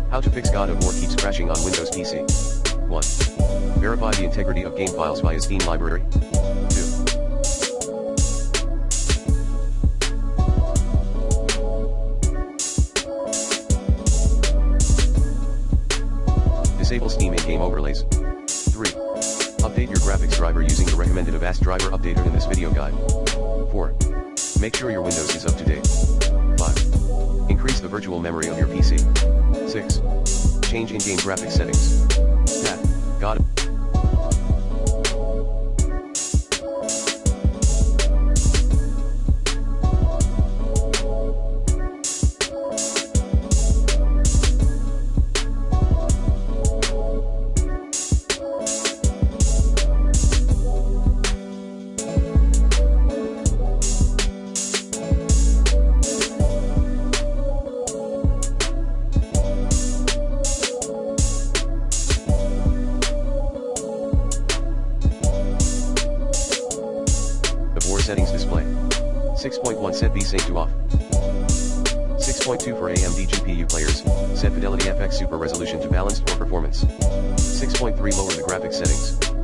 How to fix God of War keeps crashing on Windows PC. 1. Verify the integrity of game files via Steam library. 2. Disable Steam in-game overlays. 3. Update your graphics driver using the recommended Avast driver updater in this video guide. 4. Make sure your Windows is up to date. 5. Increase the virtual memory of your PC. 6. Change in-game graphics settings. Path, God. Settings display. 6.1 Set VSync to off. 6.2 for AMD GPU players, set Fidelity FX Super Resolution to balanced for performance. 6.3 Lower the graphics settings.